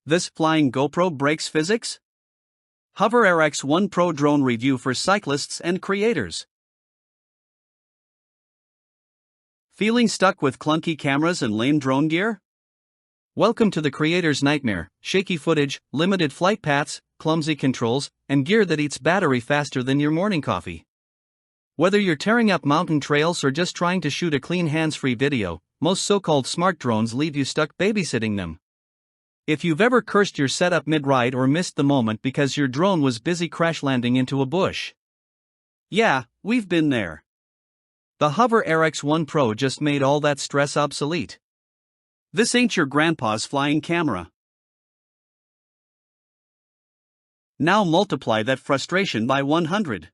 This flying GoPro breaks physics? HOVERAir X1 PRO drone review for cyclists and creators. Feeling stuck with clunky cameras and lame drone gear? Welcome to the creator's nightmare: shaky footage, limited flight paths, clumsy controls, and gear that eats battery faster than your morning coffee. Whether you're tearing up mountain trails or just trying to shoot a clean hands-free video, most so-called smart drones leave you stuck babysitting them. If you've ever cursed your setup mid-ride or missed the moment because your drone was busy crash landing into a bush. Yeah, we've been there. The HOVERAir X1 PRO just made all that stress obsolete. This ain't your grandpa's flying camera. Now multiply that frustration by 100.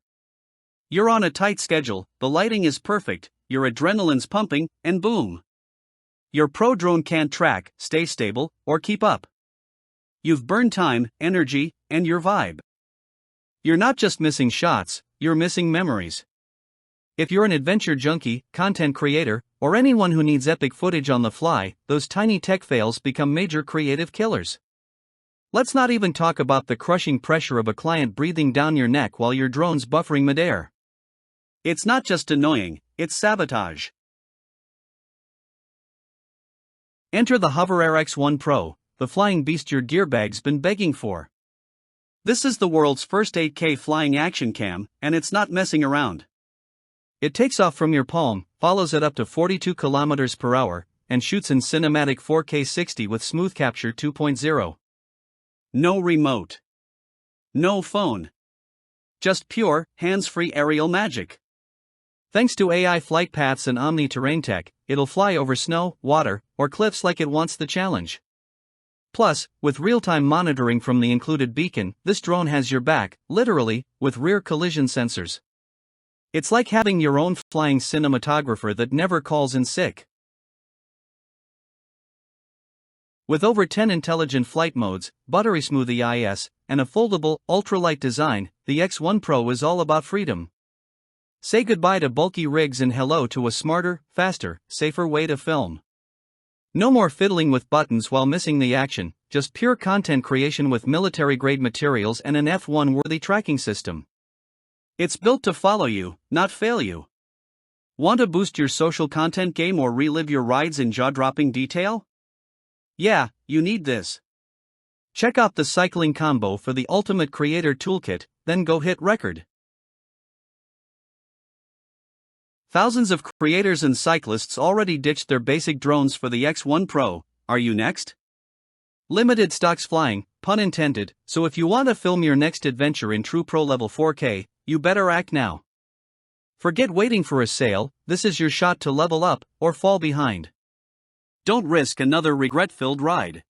You're on a tight schedule, the lighting is perfect, your adrenaline's pumping, and boom. Your pro drone can't track, stay stable, or keep up. You've burned time, energy, and your vibe. You're not just missing shots, you're missing memories. If you're an adventure junkie, content creator, or anyone who needs epic footage on the fly, those tiny tech fails become major creative killers. Let's not even talk about the crushing pressure of a client breathing down your neck while your drone's buffering midair. It's not just annoying, it's sabotage. Enter the HOVERAir X1 PRO, the flying beast your gear bag's been begging for. This is the world's first 8K flying action cam, and it's not messing around. It takes off from your palm, follows at up to 42 km per hour, and shoots in cinematic 4K 60 with Smooth Capture 2.0. No remote. No phone. Just pure, hands-free aerial magic. Thanks to AI flight paths and omni-terrain tech, it'll fly over snow, water, or cliffs like it wants the challenge. Plus, with real-time monitoring from the included beacon, this drone has your back, literally, with rear collision sensors. It's like having your own flying cinematographer that never calls in sick. With over 10 intelligent flight modes, buttery smooth EIS, and a foldable, ultralight design, the X1 PRO is all about freedom. Say goodbye to bulky rigs and hello to a smarter, faster, safer way to film. No more fiddling with buttons while missing the action, just pure content creation with military-grade materials and an F1-worthy tracking system. It's built to follow you, not fail you. Want to boost your social content game or relive your rides in jaw-dropping detail? Yeah, you need this. Check out the cycling combo for the ultimate creator toolkit, then go hit record. Thousands of creators and cyclists already ditched their basic drones for the X1 PRO. Are you next? Limited stocks flying, pun intended, so if you want to film your next adventure in true pro level 4K, you better act now. Forget waiting for a sale, this is your shot to level up, or fall behind. Don't risk another regret-filled ride.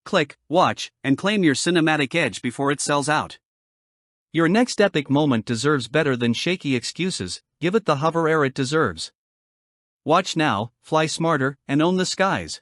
Click, watch, and claim your cinematic edge before it sells out. Your next epic moment deserves better than shaky excuses, give it the HOVERAir it deserves. Watch now, fly smarter, and own the skies.